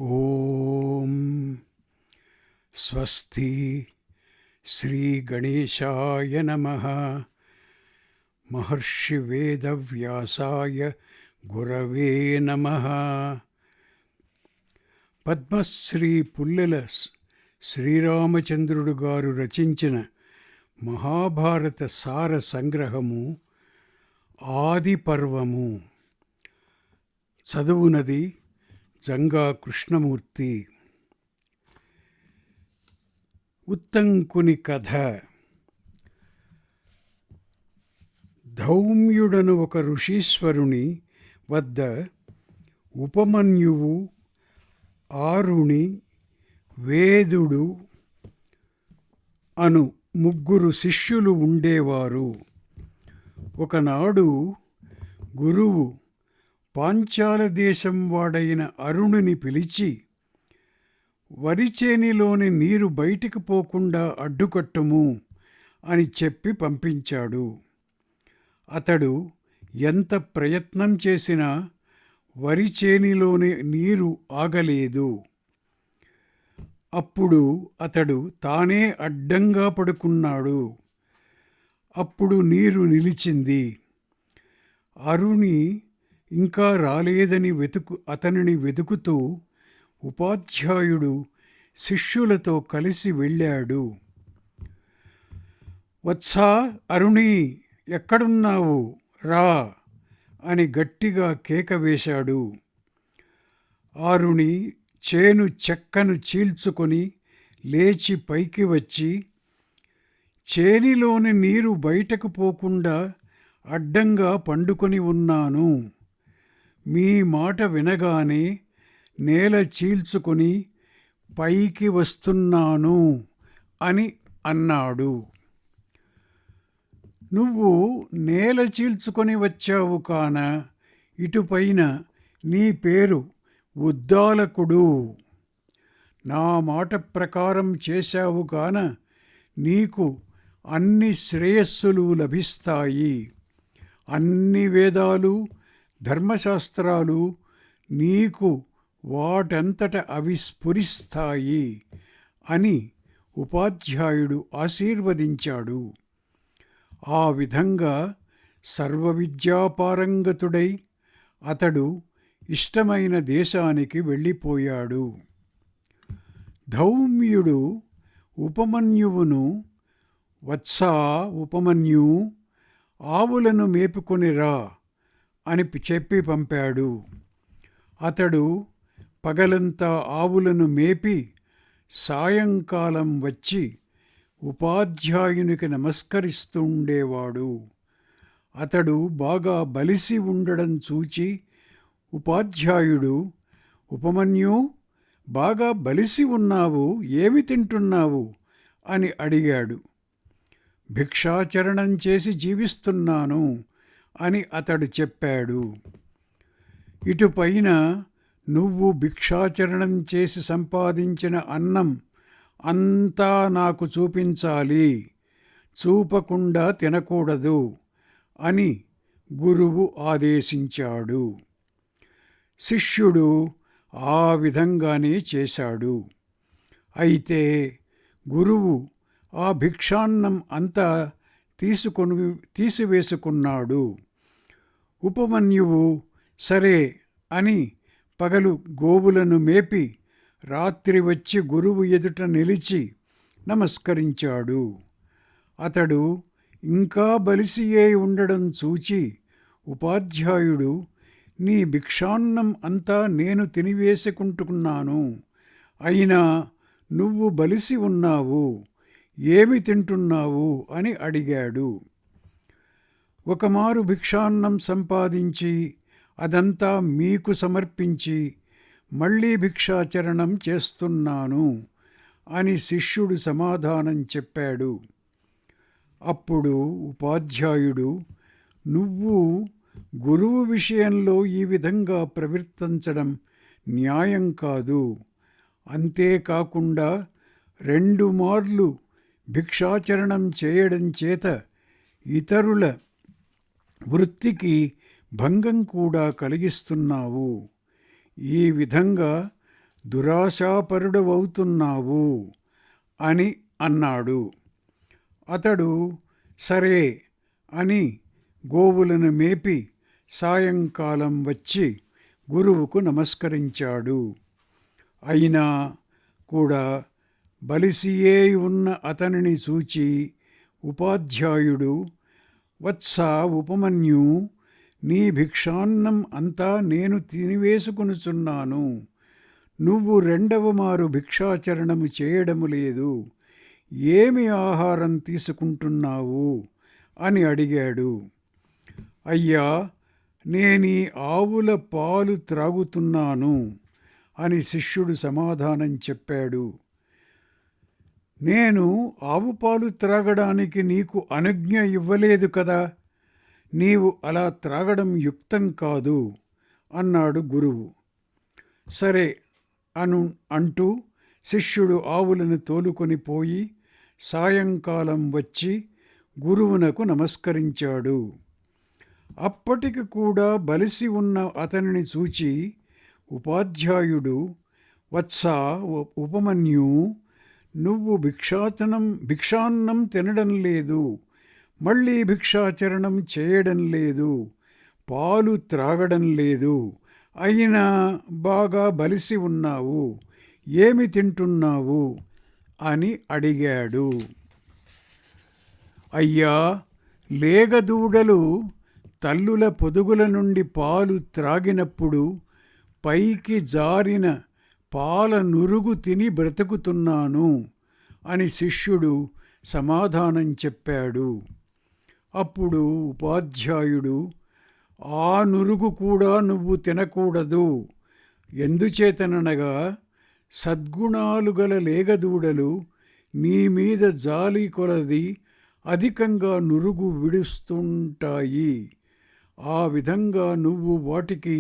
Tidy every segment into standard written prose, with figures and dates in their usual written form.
ఓం స్వస్తి శ్రీ గణేశాయ నమః. మహర్షి వేదవ్యాసాయ గురవే నమః. పద్మశ్రీ పుల్లెల శ్రీరామచంద్రుడు గారు రచించిన మహాభారత సార సంగ్రహము ఆది పర్వము. చదువునది జంగా కృష్ణమూర్తి. ఉత్తంకుని కథ. ధౌమ్యుడను ఒక ఋషీశ్వరుని వద్ద ఉపమన్యువు, ఆరుణి, వేదుడు అను ముగ్గురు శిష్యులు ఉండేవారు. ఒకనాడు గురువు పాంచాల దేశం వాడైన అరుణుని పిలిచి, వరిచేనిలోని నీరు బయటికి పోకుండా అడ్డుకట్టుము అని చెప్పి పంపించాడు. అతడు ఎంత ప్రయత్నం చేసినా వరిచేనిలోని నీరు ఆగలేదు. అప్పుడు అతడు తానే అడ్డంగా పడుకున్నాడు. అప్పుడు నీరు నిలిచింది. అరుణి ఇంకా రాలేదని అతనిని వెతుకుతూ ఉపాధ్యాయుడు శిష్యులతో కలిసి వెళ్ళాడు. వత్సా అరుణి, ఎక్కడున్నావు? రా అని గట్టిగా కేక వేశాడు. ఆరుణి చేను చెక్కను చీల్చుకొని లేచి పైకి వచ్చి, చేనిలోని నీరు బయటకు పోకుండా అడ్డంగా పండుకొని ఉన్నాను. మీ మాట వినగానే నేల చీల్చుకొని పైకి వస్తున్నాను అని అన్నాడు. నువ్వు నేల చీల్చుకొని వచ్చావు కాన, ఇటుపైన నీ పేరు ఉద్దాలకుడు. నా మాట ప్రకారం చేశావు కాన నీకు అన్ని శ్రేయస్సులు లభిస్తాయి. అన్ని వేదాలు, ధర్మశాస్త్రాలు నీకు వాటంతట అవి స్ఫురిస్తాయి అని ఉపాధ్యాయుడు ఆశీర్వదించాడు. ఆ విధంగా సర్వవిద్యాపారంగతుడై అతడు ఇష్టమైన దేశానికి వెళ్ళిపోయాడు. ధౌమ్యుడు ఉపమన్యువును, వత్సా ఉపమన్యు, ఆవులను మేపుకొనిరా అని చెప్పి పంపాడు. అతడు పగలంతా ఆవులను మేపి సాయంకాలం వచ్చి ఉపాధ్యాయునికి నమస్కరిస్తూ ఉండేవాడు. అతడు బాగా బలిసి ఉండడం చూచి ఉపాధ్యాయుడు, ఉపమన్యు, బాగా బలిసి ఉన్నావు, ఏమి తింటున్నావు అని అడిగాడు. భిక్షాచరణం చేసి జీవిస్తున్నాను అని అతడు చెప్పాడు. ఇటుపైన నువ్వు భిక్షాచరణం చేసి సంపాదించిన అన్నం అంతా నాకు చూపించాలి, చూపకుండా తినకూడదు అని గురువు ఆదేశించాడు. శిష్యుడు ఆ విధంగానే చేశాడు. అయితే గురువు ఆ భిక్షాన్నం అంతా తీసివేసుకున్నాడు. ఉపమన్యువు సరే అని పగలు గోవులను మేపి రాత్రి వచ్చి గురువు ఎదుట నిలిచి నమస్కరించాడు. అతడు ఇంకా బలిసియే ఉండడం చూచి ఉపాధ్యాయుడు, నీ భిక్షాన్నం అంతా నేను తినివేసుకుంటున్నాను, అయినా నువ్వు బలిసి ఉన్నావు, ఏమి తింటున్నావు అని అడిగాడు. ఒకమారు భిక్షాన్నం సంపాదించి అదంతా మీకు సమర్పించి మళ్ళీ భిక్షాచరణం చేస్తున్నాను అని శిష్యుడు సమాధానం చెప్పాడు. అప్పుడు ఉపాధ్యాయుడు, నువ్వు గురువు విషయంలో ఈ విధంగా ప్రవర్తించడం న్యాయం కాదు. అంతేకాకుండా 2 మార్లు భిక్షాచరణం చేయడం చేత ఇతరుల వృత్తికి భంగం కూడా కలిగిస్తున్నావు. ఈ విధంగా దురాశాపరుడవవుతున్నావు అని అన్నాడు. అతడు సరే అని గోవులను మేపి సాయంకాలం వచ్చి గురువుకు నమస్కరించాడు. అయినా కూడా బలిసియే ఉన్న అతనిని చూచి ఉపాధ్యాయుడు, వత్సా ఉపమన్యు, నీ భిక్షాన్నం అంతా నేను తినివేసుకొనుచున్నాను. నువ్వు రెండవ మారు భిక్షాచరణము చేయడము లేదు. ఏమి ఆహారం తీసుకుంటున్నావు అని అడిగాడు. అయ్యా, నేనీ ఆవుల పాలు త్రాగుతున్నాను అని శిష్యుడు సమాధానం చెప్పాడు. నేను ఆవు పాలు త్రాగడానికి నీకు అనుజ్ఞ ఇవ్వలేదు కదా, నీవు అలా త్రాగడం యుక్తం కాదు అన్నాడు గురువు. సరే అంటూ శిష్యుడు ఆవులను తోలుకొని పోయి సాయంకాలం వచ్చి గురువునకు నమస్కరించాడు. అప్పటికి కూడా బలిసి ఉన్న అతనిని చూచి ఉపాధ్యాయుడు, వత్సా ఉపమన్యు, నువ్వు భిక్షాన్నం తినడం లేదు, మళ్ళీ భిక్షాచరణం చేయడం లేదు, పాలు త్రాగడం లేదు, అయినా బాగా బలిసి ఉన్నావు, ఏమి తింటున్నావు అని అడిగాడు. అయ్యా, లేగదూడలు తల్లుల పొదుగుల నుండి పాలు త్రాగినప్పుడు పైకి జారిన పాల నురుగు తిని బ్రతుకుతున్నాను అని శిష్యుడు సమాధానం చెప్పాడు. అప్పుడు ఉపాధ్యాయుడు, ఆ నురుగు కూడా నువ్వు తినకూడదు. ఎందుచేతననగా సద్గుణాలు గల లేగదూడలు నీ మీద జాలి కొలది అధికంగా నురుగు విడుస్తుంటాయి. ఆ విధంగా నువ్వు వాటికి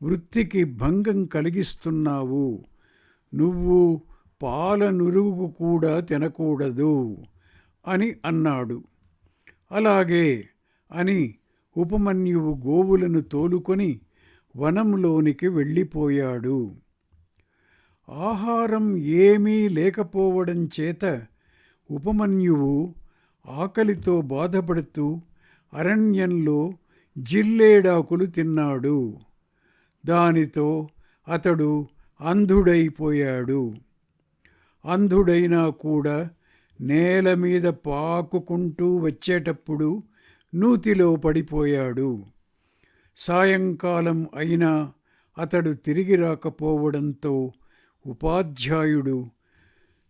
వృత్తికి భంగం కలిగిస్తున్నావు. నువ్వు పాల నురుగు కూడా తినకూడదు అని అన్నాడు. అలాగే అని ఉపమన్యువు గోవులను తోలుకొని వనంలోనికి వెళ్ళిపోయాడు. ఆహారం ఏమీ లేకపోవడం చేత ఉపమన్యువు ఆకలితో బాధపడుతూ అరణ్యంలో జిల్లేడాకులు తిన్నాడు. దానితో అతడు అంధుడైపోయాడు. అంధుడైనా కూడా నేల మీద పాకుకుంటూ వచ్చేటప్పుడు నూతిలో పడిపోయాడు. సాయంకాలం అయినా అతడు తిరిగి రాకపోవడంతో ఉపాధ్యాయుడు,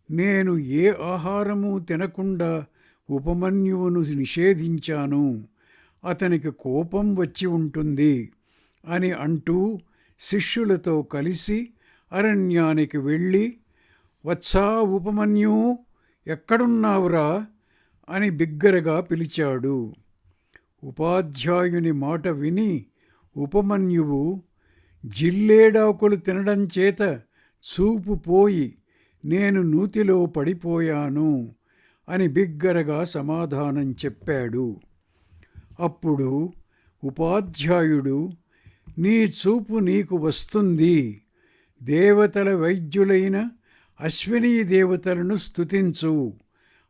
నేను ఏ ఆహారము తినకుండా ఉపమన్యువును నిషేధించాను, అతనికి కోపం వచ్చి ఉంటుంది అని అంటూ శిష్యులతో కలిసి అరణ్యానికి వెళ్ళి, వత్సా ఉపమన్యు, ఎక్కడున్నావురా అని బిగ్గరగా పిలిచాడు. ఉపాధ్యాయుని మాట విని ఉపమన్యువు, జిల్లేడాకులు తినడం చేత చూపు పోయి నేను నూతిలో పడిపోయాను అని బిగ్గరగా సమాధానం చెప్పాడు. అప్పుడు ఉపాధ్యాయుడు, నీ చూపు నీకు వస్తుంది, దేవతల వైద్యులైన అశ్వినీ దేవతలను స్తుతించు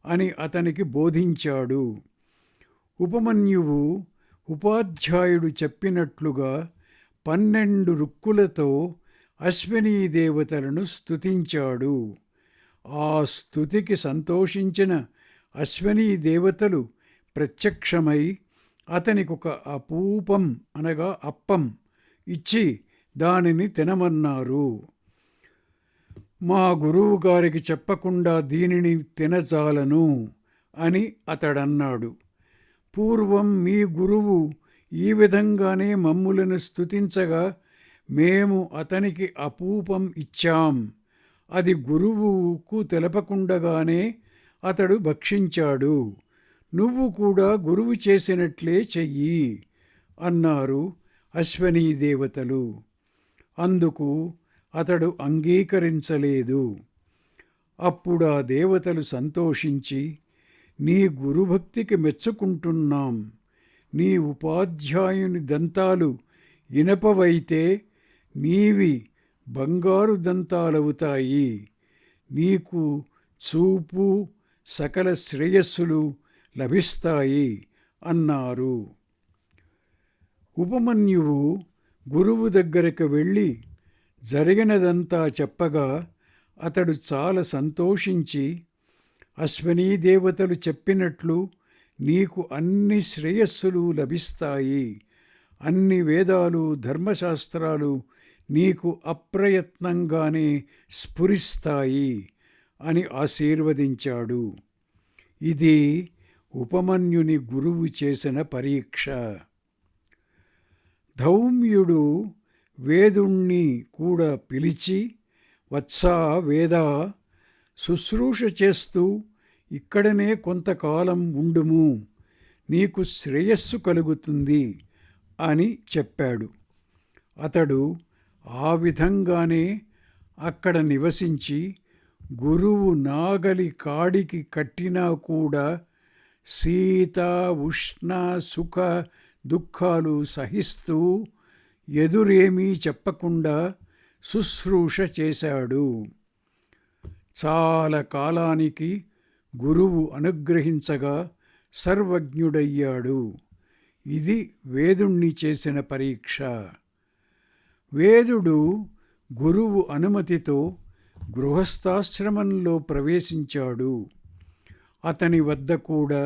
అని అతనికి బోధించాడు. ఉపమన్యువు ఉపాధ్యాయుడు చెప్పినట్లుగా 12 రుక్కులతో అశ్వినీ దేవతలను స్తుతించాడు. ఆ స్తుతికి సంతోషించిన అశ్వినీ దేవతలు ప్రత్యక్షమై అతనికొక అపూపం అనగా అప్పం ఇచ్చి దానిని తినమన్నారు. మా గురువుగారికి చెప్పకుండా దీనిని తినజాలను అని అతడన్నాడు. పూర్వం మీ గురువు ఈ విధంగానే మమ్ములను స్తుతించగా మేము అతనికి అపూపం ఇచ్చాం. అది గురువుకు తెలపకుండగానే అతడు భక్షించాడు. నువ్వు కూడా గురువు చేసినట్లే చెయ్యి అన్నారు అశ్వనీ దేవతలు. అందుకు అతడు అంగీకరించలేదు. అప్పుడా దేవతలు సంతోషించి, నీ గురుభక్తికి మెచ్చుకుంటున్నాం. నీ ఉపాధ్యాయుని దంతాలు ఇనపవైతే నీవి బంగారు దంతాలవుతాయి. నీకు చూపు, సకల శ్రేయస్సులు లభిస్తాయి అన్నారు. ఉపమన్యువు గురువు దగ్గరకు వెళ్ళి జరిగినదంతా చెప్పగా అతడు చాలా సంతోషించి, అశ్వనీ దేవతలు చెప్పినట్లు నీకు అన్ని శ్రేయస్సులు లభిస్తాయి, అన్ని వేదాలు ధర్మశాస్త్రాలు నీకు అప్రయత్నంగానే స్ఫురిస్తాయి అని ఆశీర్వదించాడు. ఇది ఉపమన్యుని గురువు చేసిన పరీక్ష. ధౌమ్యుడు వేదుణ్ణి కూడా పిలిచి, వత్సా వేదా, శుశ్రూష చేస్తూ ఇక్కడనే కొంతకాలం ఉండుము, నీకు శ్రేయస్సు కలుగుతుంది అని చెప్పాడు. అతడు ఆ విధంగానే అక్కడ నివసించి గురువు నాగలి కాడికి కట్టినా కూడా శీత ఉష్ణ సుఖ దుఃఖాలు సహిస్తూ ఎదురేమీ చెప్పకుండా శుశ్రూష చేశాడు. చాలా కాలానికి గురువు అనుగ్రహించగా సర్వజ్ఞుడయ్యాడు. ఇది వేదుణ్ణి చేసిన పరీక్ష. వేదుడు గురువు అనుమతితో గృహస్థాశ్రమంలో ప్రవేశించాడు. అతని వద్ద కూడా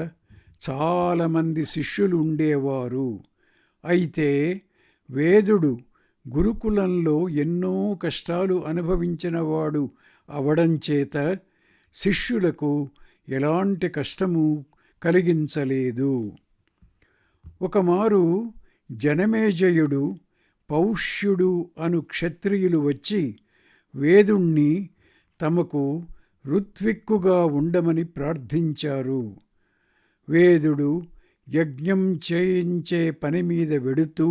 చాలామంది శిష్యులు ఉండేవారు. అయితే వేదుడు గురుకులంలో ఎన్నో కష్టాలు అనుభవించినవాడు అవడంచేత శిష్యులకు ఎలాంటి కష్టము కలిగించలేదు. ఒకమారు జనమేజయుడు, పౌష్యుడు అను క్షత్రియులు వచ్చి వేదుణ్ణి తమకు ఋత్విక్కుగా ఉండమని ప్రార్థించారు. వేదుడు యజ్ఞం చేయించే పని మీద వెడుతూ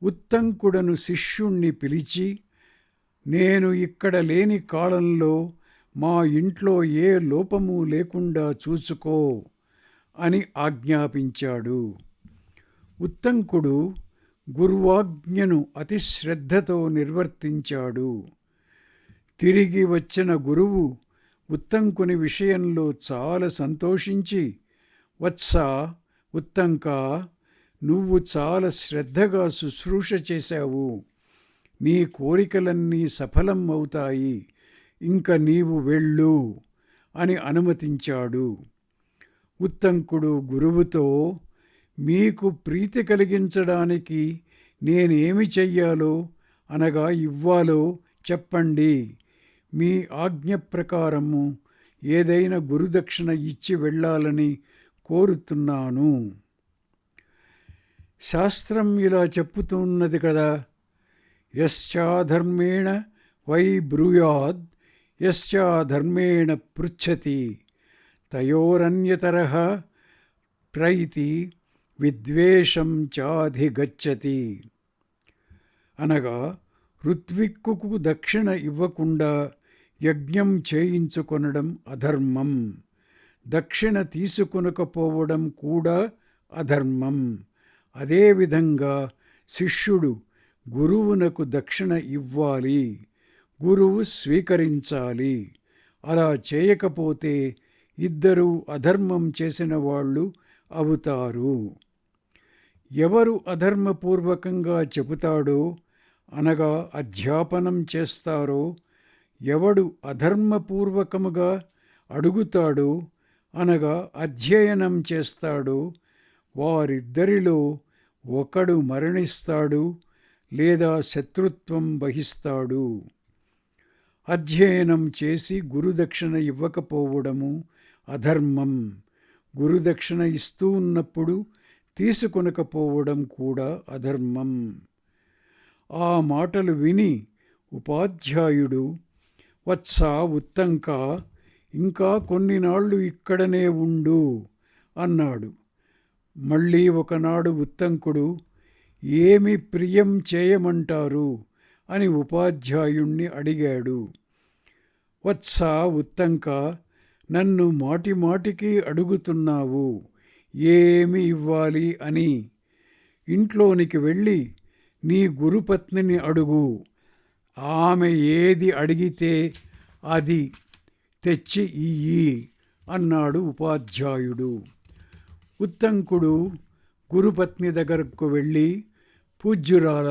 ఉత్తంకుడను శిష్యుణ్ణి పిలిచి, నేను ఇక్కడ లేని కాలంలో మా ఇంట్లో ఏ లోపము లేకుండా చూసుకో అని ఆజ్ఞాపించాడు. ఉత్తంకుడు గురువాజ్ఞను అతి శ్రద్ధతో నిర్వర్తించాడు. తిరిగి వచ్చిన గురువు ఉత్తంకుని విషయంలో చాలా సంతోషించి, వత్సా ఉత్తంక, నువ్వు చాలా శ్రద్ధగా శుశ్రూష చేశావు, నీ కోరికలన్నీ సఫలం అవుతాయి, ఇంక నీవు వెళ్ళు అని అనుమతించాడు. ఉత్తంకుడు గురువుతో, మీకు ప్రీతి కలిగించడానికి నేనేమి చెయ్యాలో అనగా ఇవ్వాలో చెప్పండి, మీ ఆజ్ఞ ప్రకారము ఏదైనా గురుదక్షిణ ఇచ్చి వెళ్ళాలని కోరుతున్నాను. శాస్త్రం ఇలా చెప్పుతున్నది కదా, యశ్చాధర్మేణ వై బ్రూయాద్ యశ్చాధర్మేణ పృచ్ఛతి తయోరన్యతరః ప్రైతి విద్వేషం చాధిగచ్చతి. అనగా ఋత్విక్కుకు దక్షిణ ఇవ్వకుండా యజ్ఞం చేయించుకొనడం అధర్మం, దక్షిణ తీసుకొనకపోవడం కూడా అధర్మం. అదేవిధంగా శిష్యుడు గురువునకు దక్షిణ ఇవ్వాలి, గురువు స్వీకరించాలి. అలా చేయకపోతే ఇద్దరూ అధర్మం చేసిన వాళ్ళు అవుతారు. ఎవరు అధర్మపూర్వకంగా చెబుతాడో అనగా అధ్యాపనం చేస్తారో, ఎవడు అధర్మపూర్వకముగా అడుగుతాడో అనగా అధ్యయనం చేస్తాడో, వారిద్దరిలో ఒకడు మరణిస్తాడు లేదా శత్రుత్వం వహిస్తాడు. అధ్యయనం చేసి గురుదక్షిణ ఇవ్వకపోవడము అధర్మం, గురుదక్షిణ ఇస్తూ ఉన్నప్పుడు తీసుకొనకపోవడం కూడా అధర్మం. ఆ మాటలు విని ఉపాధ్యాయుడు, వత్సా ఉత్తంక, ఇంకా కొన్ని నాళ్ళు ఇక్కడనే ఉండు అన్నాడు. మళ్ళీ ఒకనాడు ఉత్తంకుడు, ఏమి ప్రియం చేయమంటారు అని ఉపాధ్యాయుణ్ణి అడిగాడు. వత్సా ఉత్తంక, నన్ను మాటిమాటికి అడుగుతున్నావు ఏమి ఇవ్వాలి అని. ఇంట్లోనికి వెళ్ళి నీ గురుపత్నిని అడుగు, ఆమె ఏది అడిగితే అది తెచ్చి ఇయ్యి అన్నాడు ఉపాధ్యాయుడు. ఉత్తంకుడు గురుపత్ని దగ్గరకు వెళ్ళి, పూజ్యురాల,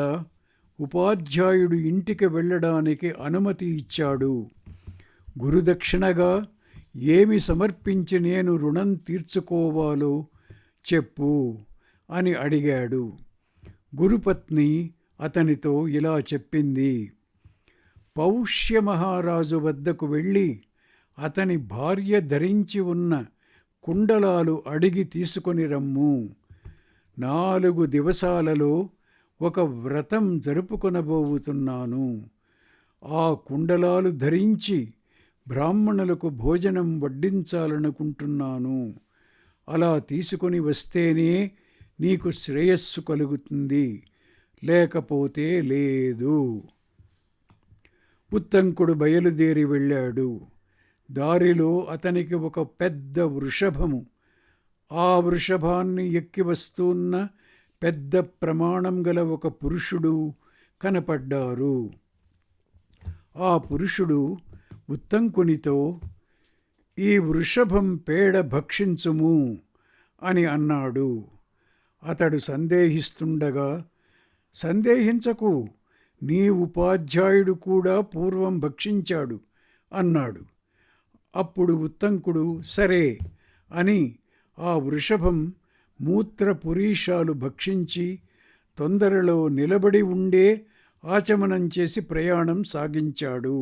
ఉపాధ్యాయుడు ఇంటికి వెళ్ళడానికి అనుమతి ఇచ్చాడు. గురుదక్షిణగా ఏమి సమర్పించి నేను రుణం తీర్చుకోవాలో చెప్పు అని అడిగాడు. గురుపత్ని అతనితో ఇలా చెప్పింది: పౌష్య మహారాజు వద్దకు వెళ్ళి అతని భార్య ధరించి ఉన్న కుండలాలు అడిగి తీసుకొని రమ్ము. 4 దివసాలలో ఒక వ్రతం జరుపుకొనబోతున్నాను. ఆ కుండలాలు ధరించి బ్రాహ్మణులకు భోజనం వడ్డించాలనుకుంటున్నాను. అలా తీసుకొని వస్తేనే నీకు శ్రేయస్సు కలుగుతుంది, లేకపోతే లేదు. ఉత్తంకుడు బయలుదేరి వెళ్ళాడు. దారిలో అతనికి ఒక పెద్ద వృషభము, ఆ వృషభాన్ని ఎక్కి వస్తున్న పెద్ద ప్రమాణం గల ఒక పురుషుడు కనపడ్డారు. ఆ పురుషుడు ఉత్తంకునితో, ఈ వృషభం పేడ భక్షించుము అని అన్నాడు. అతడు సందేహిస్తుండగా, సందేహించకు, నీ ఉపాధ్యాయుడు కూడా పూర్వం భక్షించాడు అన్నాడు. అప్పుడు ఉత్తంకుడు సరే అని ఆ వృషభం మూత్రపురీషాలు భక్షించి తొందరలో నిలబడి ఉండే ఆచమనం చేసి ప్రయాణం సాగించాడు.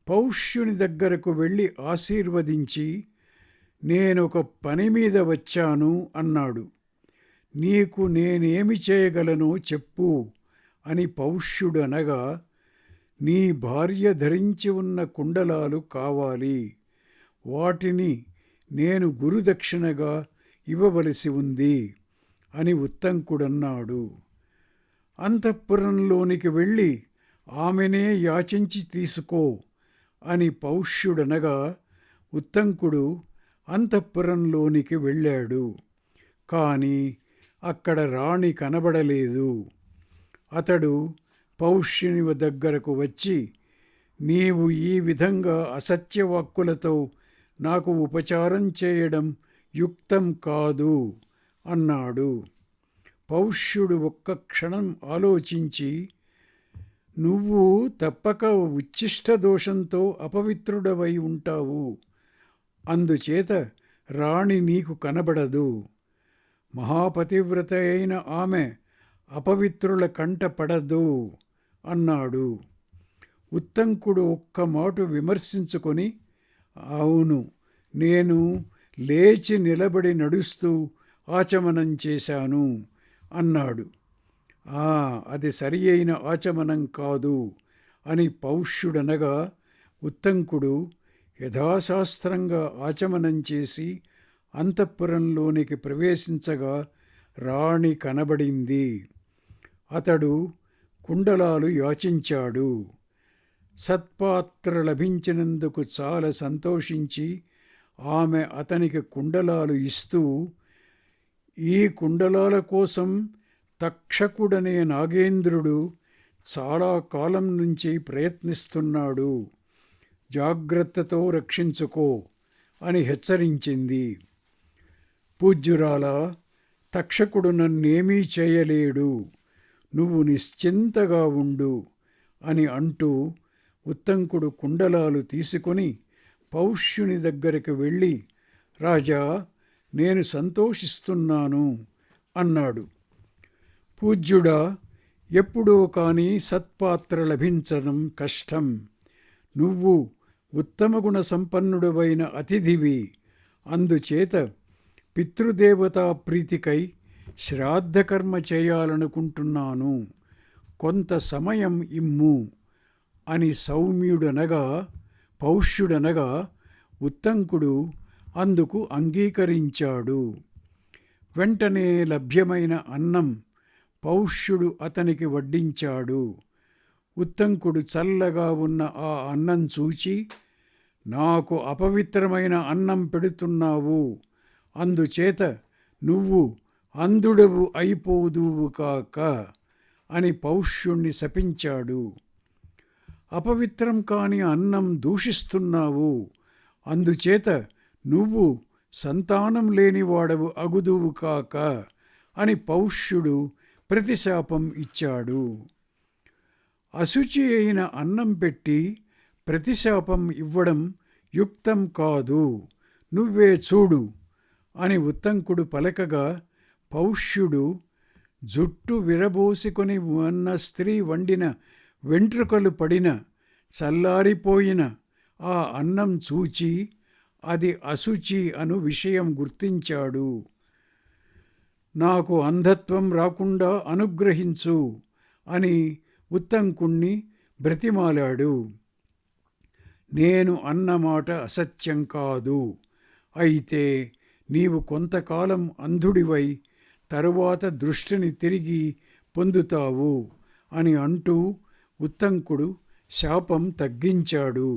పౌష్యుని దగ్గరకు వెళ్ళి ఆశీర్వదించి, నేనొక పని మీద వచ్చాను అన్నాడు. నీకు నేనేమి చేయగలనో చెప్పు అని పౌష్యుడు అనగా, నీ భార్య ధరించి ఉన్న కుండలాలు కావాలి, వాటిని నేను గురుదక్షిణగా ఇవ్వవలసి ఉంది అని ఉత్తంకుడన్నాడు. అంతఃపురంలోనికి వెళ్ళి ఆమెనే యాచించి తీసుకో అని పౌష్యుడనగా, ఉత్తంకుడు అంతఃపురంలోనికి వెళ్ళాడు. కానీ అక్కడ రాణి కనబడలేదు. అతడు పౌష్యుని దగ్గరకు వచ్చి, నీవు ఈ విధంగా అసత్యవాక్కులతో నాకు ఉపచారం చేయడం యుక్తం కాదు అన్నాడు. పౌష్యుడు ఒక్క క్షణం ఆలోచించి, నువ్వు తప్పక ఉచ్ఛిష్ట దోషంతో అపవిత్రుడవై ఉంటావు, అందుచేత రాణి నీకు కనబడదు. మహాపతివ్రత అయిన ఆమె అపవిత్రుల కంట పడదు అన్నాడు. ఉత్తంకుడు ఒక్క మాట విమర్శించుకొని, అవును, నేను లేచి నిలబడి నడుస్తూ ఆచమనం చేశాను అన్నాడు. అది సరి అయిన ఆచమనం కాదు అని పౌష్యుడనగా, ఉత్తంకుడు యథాశాస్త్రంగా ఆచమనం చేసి అంతఃపురంలోనికి ప్రవేశించగా రాణి కనబడింది. అతడు కుండలాలు యాచించాడు. సత్పాత్ర లభించినందుకు చాలా సంతోషించి ఆమె అతనికి కుండలాలు ఇస్తూ, ఈ కుండలాల కోసం తక్షకుడనే నాగేంద్రుడు చాలా కాలం నుంచి ప్రయత్నిస్తున్నాడు, జాగ్రత్తతో రక్షించుకో అని హెచ్చరించింది. పూజ్యురాల, తక్షకుడు నన్నేమీ చేయలేడు, నువ్వు నిశ్చింతగా ఉండు అని అంటూ ఉత్తంకుడు కుండలాలు తీసుకొని పౌష్యుని దగ్గరికి వెళ్ళి, రాజా, నేను సంతోషిస్తున్నాను అన్నాడు. పూజ్యుడా, ఎప్పుడో కానీ సత్పాత్ర లభించడం కష్టం. నువ్వు ఉత్తమ గుణ సంపన్నుడవైన అతిథివి, అందుచేత పితృదేవతా ప్రీతికై శ్రాద్ధకర్మ చేయాలనుకుంటున్నాను, కొంత సమయం ఇమ్ము అని సౌమ్యుడనగా, పౌష్యుడనగా ఉత్తంకుడు అందుకు అంగీకరించాడు. వెంటనే లభ్యమైన అన్నం పౌష్యుడు అతనికి వడ్డించాడు. ఉత్తంకుడు చల్లగా ఉన్న ఆ అన్నం చూచి, నాకు అపవిత్రమైన అన్నం పెడుతున్నావు, అందుచేత నువ్వు అంధుడవు అయిపోదువు కాక అని పౌష్యుణ్ణి శపించాడు. అపవిత్రం కాని అన్నం దూషిస్తున్నావు. అందుచేత నువ్వు సంతానం లేనివాడవు అగుదువు కాక అని పౌష్యుడు ప్రతిశాపం ఇచ్చాడు. అశుచి అయిన అన్నం పెట్టి ప్రతిశాపం ఇవ్వడం యుక్తం కాదు, నువ్వే చూడు అని ఉత్తంకుడు పలకగా పౌష్యుడు జుట్టు విరబోసుకొని ఉన్న స్త్రీ వండిన వెంట్రుకలు పడిన చల్లారిపోయిన ఆ అన్నం చూచి అది అశుచి అను విషయం గుర్తించాడు. నాకు అంధత్వం రాకుండా అనుగ్రహించు అని ఉత్తంకుణ్ణి బ్రతిమాలాడు. నేను అన్నమాట అసత్యం కాదు, అయితే నీవు కొంతకాలం అంధుడివై తరువాత దృష్టిని తిరిగి పొందుతావు అని అంటూ ఉత్తంకుడు శాపం తగ్గించాడు.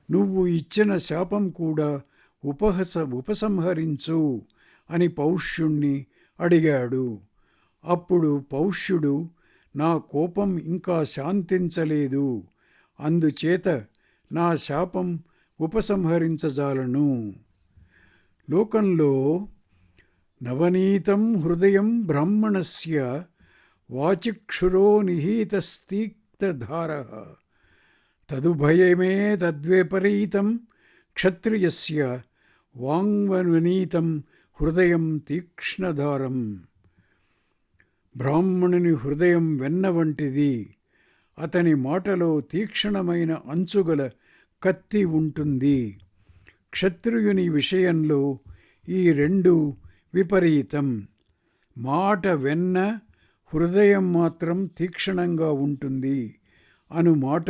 నువ్వు ఇచ్చిన శాపం కూడా ఉపసంహరించు అని పౌష్యుణ్ణి అడిగాడు. అప్పుడు పౌష్యుడు, నా కోపం ఇంకా శాంతించలేదు, అందుచేత నా శాపం ఉపసంహరించజాలను. లోకంలో నవనీతం హృదయం బ్రాహ్మణస్య వాచిక్షురో నిహీతస్తీక్తధార తదుభయమే తద్విపరీతం క్షత్రియస్య వాంగ్వనీతం హృదయం తీక్ష్ణధారం. బ్రాహ్మణుని హృదయం వెన్న వంటిది, అతని మాటలో తీక్షణమైన అంచుగల కత్తి ఉంటుంది. క్షత్రియుని విషయంలో ఈ రెండు విపరీతం. మాట వెన్న, హృదయం మాత్రం తీక్షణంగా ఉంటుంది అను మాట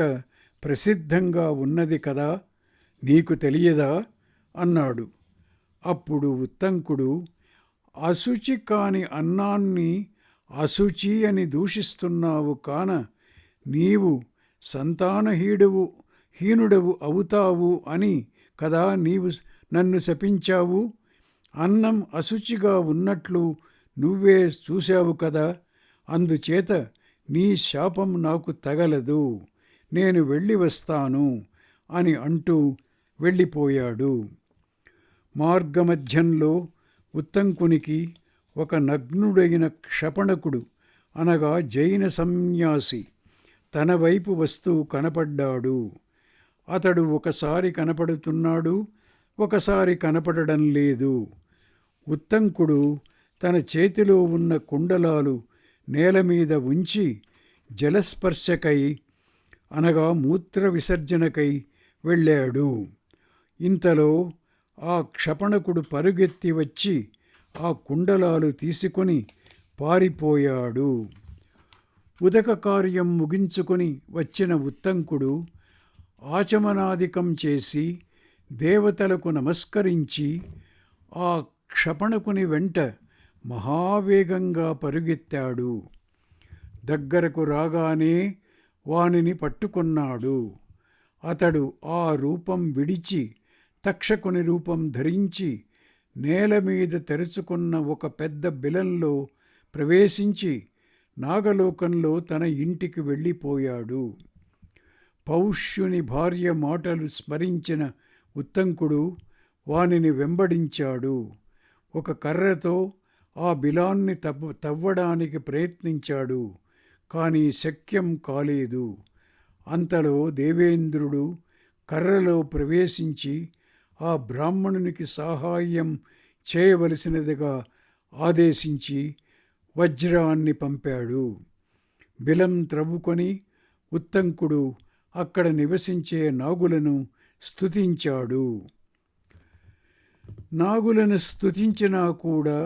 ప్రసిద్ధంగా ఉన్నది కదా, నీకు తెలియదా అన్నాడు. అప్పుడు ఉత్తంకుడు, అశుచి కాని అన్నాన్ని అశుచి అని దూషిస్తున్నావు కాన నీవు హీనుడవు అవుతావు అని కదా నీవు నన్ను శపించావు. అన్నం అశుచిగా ఉన్నట్లు నువ్వే చూశావు కదా, అందుచేత నీ శాపం నాకు తగలదు, నేను వెళ్ళి వస్తాను అని అంటూ వెళ్ళిపోయాడు. మార్గమధ్యంలో ఉత్తంకునికి ఒక నగ్నుడైన క్షపణకుడు అనగా జైన సన్యాసి తన వైపు వస్తూ కనపడ్డాడు. అతడు ఒకసారి కనపడుతున్నాడు, ఒకసారి కనపడడం లేదు. ఉత్తంకుడు తన చేతిలో ఉన్న కుండలాలు నేల మీద ఉంచి జలస్పర్శకై అనగా మూత్ర విసర్జనకై వెళ్ళాడు. ఇంతలో ఆ క్షపణకుడు పరుగెత్తి వచ్చి ఆ కుండలాలు తీసుకొని పారిపోయాడు. ఉదక కార్యం ముగించుకొని వచ్చిన ఉత్తంకుడు ఆచమనాదికం చేసి దేవతలకు నమస్కరించి ఆ క్షపణకుని వెంట మహావేగంగా పరుగెత్తాడు. దగ్గరకు రాగానే వానిని పట్టుకున్నాడు. అతడు ఆ రూపం విడిచి తక్షకుని రూపం ధరించి నేల మీద తెరుచుకున్న ఒక పెద్ద బిలంలో ప్రవేశించి నాగలోకంలో తన ఇంటికి వెళ్ళిపోయాడు. పౌష్యుని భార్య మాటలు స్మరించిన ఉత్తంకుడు వానిని వెంబడించాడు. ఒక కర్రతో ఆ బిలాన్ని తవ్వడానికి ప్రయత్నించాడు, కానీ శక్యం కాలేదు. అంతలో దేవేంద్రుడు కర్రలో ప్రవేశించి ఆ బ్రాహ్మణునికి సహాయం చేయవలసినదిగా ఆదేశించి వజ్రాన్ని పంపాడు. బిలం త్రవ్వుకొని ఉత్తంకుడు అక్కడ నివసించే నాగులను స్తుతించాడు. నాగులను స్తుతించినా కూడా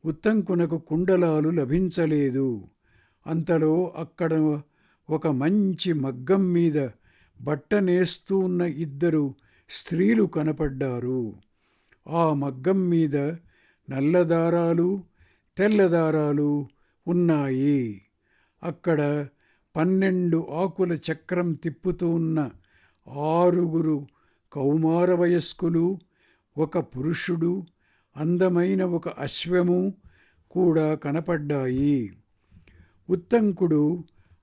ఉత్తంకునకు కుండలాలు లభించలేదు. అంతలో అక్కడ ఒక మంచి మగ్గం మీద బట్ట నేస్తూ ఉన్న ఇద్దరు స్త్రీలు కనపడ్డారు. ఆ మగ్గం మీద నల్లదారాలు తెల్లదారాలు ఉన్నాయి. అక్కడ 12 ఆకుల చక్రం తిప్పుతూ ఉన్న 6 కౌమార వయస్కులు, ఒక పురుషుడు, అందమైన ఒక అశ్వము కూడా కనపడ్డాయి. ఉత్తంకుడు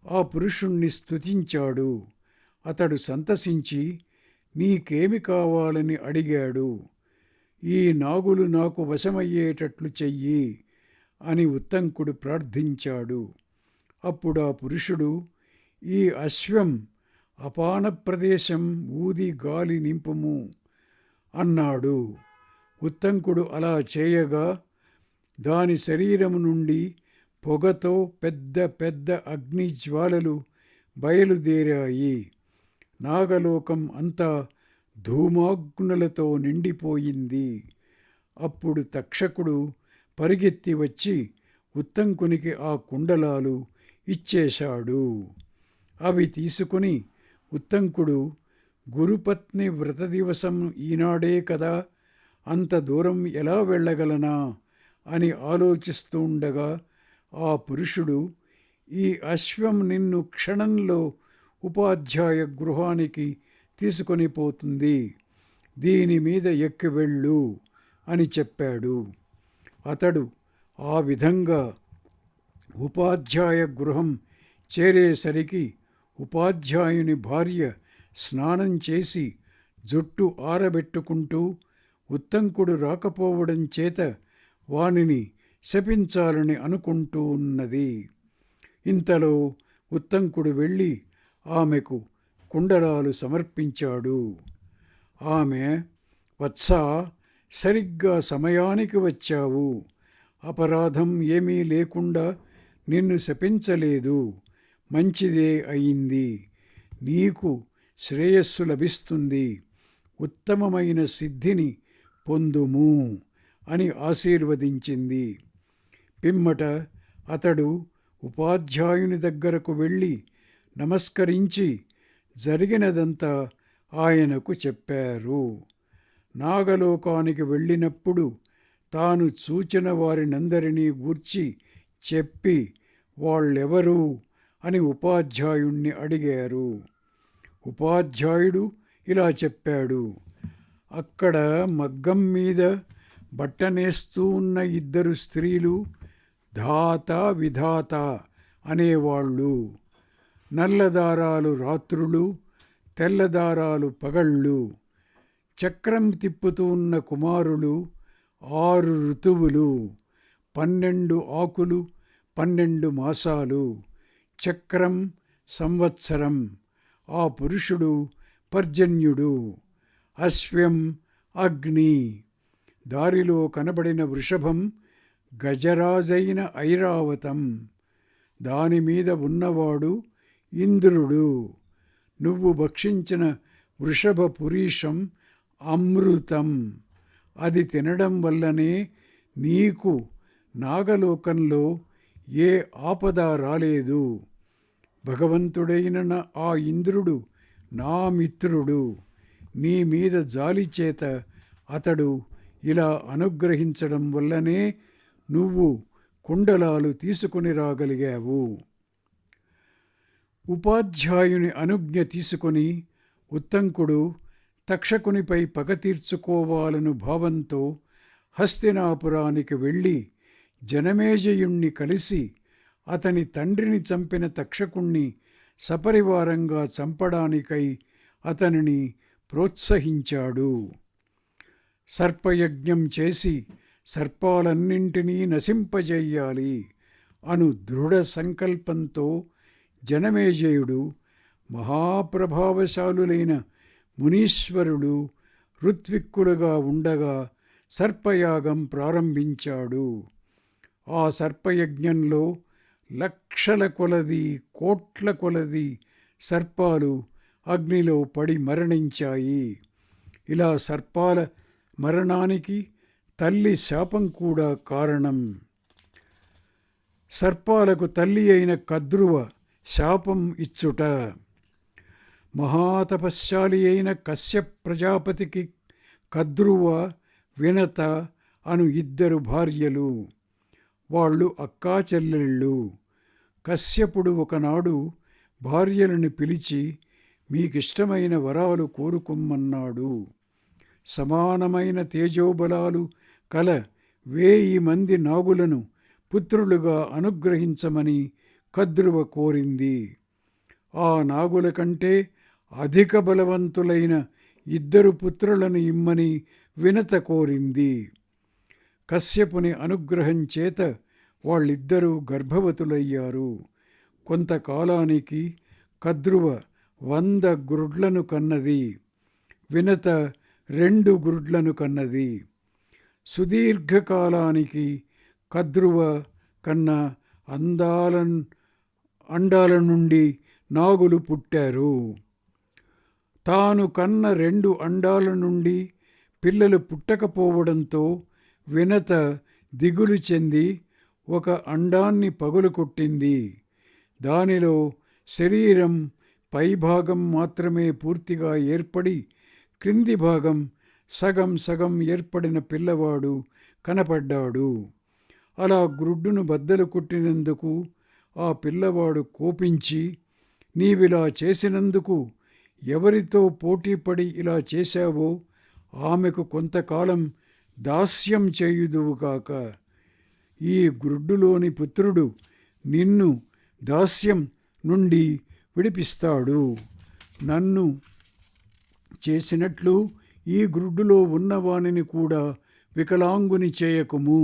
ఆ పురుషుణ్ణి స్తుతించాడు. అతడు సంతసించి నీకేమి కావాలని అడిగాడు. ఈ నాగులు నాకు వశమయ్యేటట్లు చెయ్యి అని ఉత్తంకుడు ప్రార్థించాడు. అప్పుడు ఆ పురుషుడు, ఈ అశ్వం అపాన ప్రదేశం ఊది గాలి నింపుము అన్నాడు. ఉత్తంకుడు అలా చేయగా దాని శరీరం నుండి పొగతో పెద్ద పెద్ద అగ్నిజ్వాలలు బయలుదేరాయి. నాగలోకం అంతా ధూమాగ్నులతో నిండిపోయింది. అప్పుడు తక్షకుడు పరిగెత్తి వచ్చి ఉత్తంకునికి ఆ కుండలాలు ఇచ్చేశాడు. అవి తీసుకుని ఉత్తంకుడు, గురుపత్ని వ్రతదివసం ఈనాడే కదా, అంత దూరం ఎలా వెళ్ళగలనా అని ఆలోచిస్తుండగా ఆ పురుషుడు, ఈ అశ్వం నిన్ను క్షణంలో ఉపాధ్యాయ గృహానికి తీసుకొని పోతుంది, దీని మీద ఎక్కి వెళ్ళు అని చెప్పాడు. అతడు ఆ విధంగా ఉపాధ్యాయ గృహం చేరేసరికి ఉపాధ్యాయుని భార్య స్నానం చేసి జుట్టు ఆరబెట్టుకుంటూ ఉత్తంకుడు రాకపోవడం చేత వానిని శపించాలని అనుకుంటూ ఉన్నది. ఇంతలో ఉత్తంకుడు వెళ్ళి ఆమెకు కుండలాలు సమర్పించాడు. ఆమె, వత్సా, సరిగ్గా సమయానికి వచ్చావు. అపరాధం ఏమీ లేకుండా నిన్ను శపించలేదు. మంచిదే అయింది. నీకు శ్రేయస్సు లభిస్తుంది. ఉత్తమమైన సిద్ధిని పొందుము అని ఆశీర్వదించింది. పిమ్మట అతడు ఉపాధ్యాయుని దగ్గరకు వెళ్ళి నమస్కరించి జరిగినదంతా ఆయనకు చెప్పారు. నాగలోకానికి వెళ్ళినప్పుడు తాను చూచిన వారినందరినీ గూర్చి చెప్పి వాళ్ళెవరు అని ఉపాధ్యాయుణ్ణి అడిగారు. ఉపాధ్యాయుడు ఇలా చెప్పాడు, అక్కడ మగ్గం మీద బట్టనేస్తూ ఉన్న ఇద్దరు స్త్రీలు ధాత విధాత అనేవాళ్ళు. నల్లదారాలు రాత్రులు, తెల్లదారాలు పగళ్ళు. చక్రం తిప్పుతూ ఉన్న కుమారులు 6 ఋతువులు, 12 ఆకులు, 12 మాసాలు. చక్రం సంవత్సరం. ఆ పురుషుడు పర్జన్యుడు. అశ్వం అగ్ని. దారిలో కనబడిన వృషభం గజరాజైన ఐరావతం. దానిమీద ఉన్నవాడు ఇంద్రుడు. నువ్వు భక్షించిన వృషభ పురీషం అమృతం. అది తినడం వల్లనే నీకు నాగలోకంలో ఏ ఆపద రాలేదు. భగవంతుడైన ఆ ఇంద్రుడు నా మిత్రుడు. నీ మీద జాలి చేత అతడు ఇలా అనుగ్రహించడం వల్లనే నువ్వు కుండలాలు తీసుకుని రాగలిగావు. ఉపాధ్యాయుని అనుజ్ఞ తీసుకొని ఉత్తంకుడు తక్షకునిపై పగ తీర్చుకోవాలను భావంతో హస్తినాపురానికి వెళ్ళి జనమేజయుణ్ణి కలిసి అతని తండ్రిని చంపిన తక్షకుణ్ణి సపరివారంగా చంపడానికై అతనిని ప్రోత్సహించాడు. సర్పయజ్ఞం చేసి సర్పాలన్నింటినీ నశింపజేయాలి అను దృఢ సంకల్పంతో జనమేజయుడు మహాప్రభావశాలులైన మునీశ్వరులు ఋత్విక్కులుగా ఉండగా సర్పయాగం ప్రారంభించాడు. ఆ సర్పయజ్ఞంలో లక్షల కొలది, కోట్ల కొలది సర్పాలు అగ్నిలో పడి మరణించాయి. ఇలా సర్పాల మరణానికి తల్లి శాపం కూడా కారణం. సర్పాలకు తల్లి అయిన కద్రువ శాపం ఇచ్చుట. మహాతపశ్శాలి అయిన కశ్యప ప్రజాపతికి కద్రువ, వినత అను 2 భార్యలు. వాళ్ళు అక్కా చెల్లెళ్ళు. కశ్యపుడు ఒకనాడు భార్యలను పిలిచి మీకిష్టమైన వరాలు కోరుకొమ్మన్నాడు. సమానమైన తేజోబలాలు కల 1000 మంది నాగులను పుత్రులుగా అనుగ్రహించమని కద్రువ కోరింది. ఆ నాగుల కంటే అధిక బలవంతులైన 2 పుత్రులను ఇమ్మని వినత కోరింది. కశ్యపుని అనుగ్రహం చేత వాళ్ళిద్దరూ గర్భవతులయ్యారు. కొంతకాలానికి కద్రువ 100 గ్రుడ్లను కన్నది. వినత 2 గ్రుడ్లను కన్నది. సుదీర్ఘకాలానికి కద్రువ కన్న అండాల నుండి నాగులు పుట్టారు. తాను కన్న 2 అండాల నుండి పిల్లలు పుట్టకపోవడంతో వినత దిగులు చెంది ఒక అండాన్ని పగులుకొట్టింది. దానిలో శరీరం పైభాగం మాత్రమే పూర్తిగా ఏర్పడి క్రింది భాగం సగం సగం ఏర్పడిన పిల్లవాడు కనపడ్డాడు. అలా గ్రుడ్డును బద్దలు కొట్టినందుకు ఆ పిల్లవాడు కోపించి, నీవిలా చేసినందుకు ఎవరితో పోటీపడి ఇలా చేశావో ఆమెకు కొంతకాలం దాస్యం చేయుదువుగాక. ఈ గ్రుడ్డులోని పుత్రుడు నిన్ను దాస్యం నుండి విడిపిస్తాడు. నన్ను చేసినట్లు ఈ గ్రుడ్డులో ఉన్నవానిని కూడా వికలాంగుని చేయకుము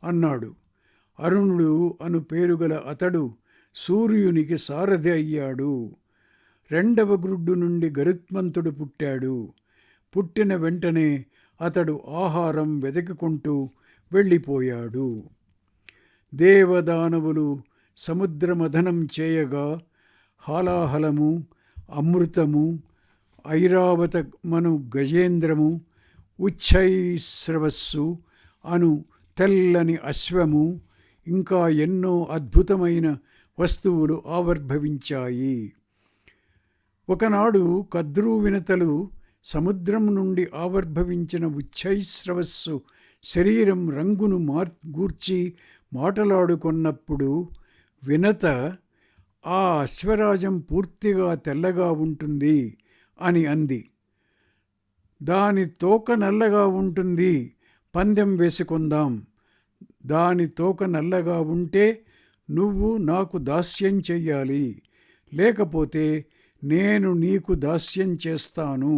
అన్నాడు. అరుణుడు అను పేరుగల అతడు సూర్యునికి సారథి అయ్యాడు. 2వ గ్రుడ్డు నుండి గరుత్మంతుడు పుట్టాడు. పుట్టిన వెంటనే అతడు ఆహారం వెతుకుకుంటూ వెళ్ళిపోయాడు. దేవదానవులు సముద్రమథనం చేయగా హాలాహలము, అమృతము, ఐరావతమను గజేంద్రము, ఉచ్ఛైశ్రవస్సు అను తెల్లని అశ్వము, ఇంకా ఎన్నో అద్భుతమైన వస్తువులు ఆవిర్భవించాయి. ఒకనాడు కద్రు వినతలు సముద్రం నుండి ఆవిర్భవించిన ఉచ్ఛైశ్రవస్సు శరీరం రంగును గూర్చి మాటలాడుకున్నప్పుడు వినత ఆ అశ్వరాజం పూర్తిగా తెల్లగా ఉంటుంది అని అంది. దాని తోక నల్లగా ఉంటుంది, పందెం వేసుకుందాం. దాని తోక నల్లగా ఉంటే నువ్వు నాకు దాస్యం చెయ్యాలి, లేకపోతే నేను నీకు దాస్యం చేస్తాను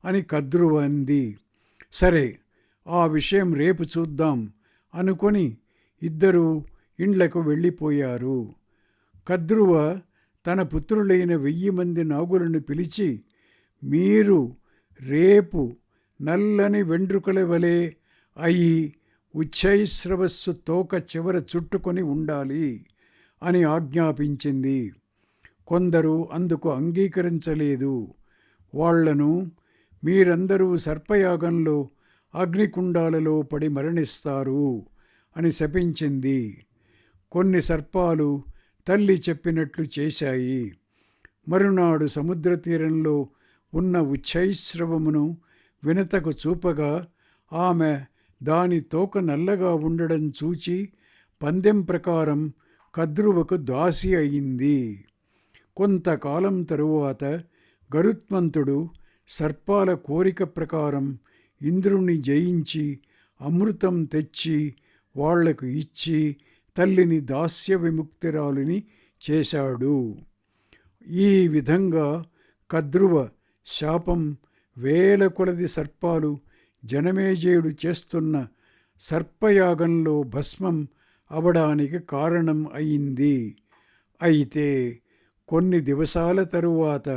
అని కద్రువ అంది. సరే, ఆ విషయం రేపు చూద్దాం అనుకొని ఇద్దరూ ఇండ్లకు వెళ్ళిపోయారు. కద్రువ తన పుత్రులైన 1000 మంది నాగులను పిలిచి, మీరు రేపు నల్లని వెండ్రుకల వలె అయి ఉచ్ఛైశ్రవస్సు తోక చివర చుట్టుకొని ఉండాలి అని ఆజ్ఞాపించింది. కొందరు అందుకు అంగీకరించలేదు. వాళ్లను మీరందరూ సర్పయాగంలో అగ్నికుండాలలో పడి మరణిస్తారు అని శపించింది. కొన్ని సర్పాలు తల్లి చెప్పినట్లు చేశాయి. మరునాడు సముద్ర తీరంలో ఉన్న ఉచ్ఛైశ్రవమును వినతకు చూపగా ఆమె దాని తోక నల్లగా ఉండడం చూచి పందెం ప్రకారం కద్రువకు దాసి అయింది. కొంతకాలం తరువాత గరుత్మంతుడు సర్పాల కోరిక ప్రకారం ఇంద్రుణ్ణి జయించి అమృతం తెచ్చి వాళ్లకు ఇచ్చి తల్లిని దాస్య విముక్తిరాలిని చేశాడు. ఈ విధంగా కద్రువ శాపం 1000 కొలది సర్పాలు జనమేజయుడు చేస్తున్న సర్పయాగంలో భస్మం అవడానికి కారణం అయింది. అయితే కొన్ని దివసాల తరువాత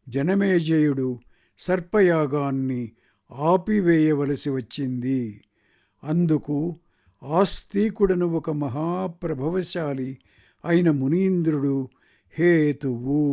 జనమేజయుడు సర్పయాగాన్ని ఆపివేయవలసి వచ్చింది. అందుకు ఆస్తికుడను ఒక మహాప్రభవశాలి అయిన మునీంద్రుడు హేతువు.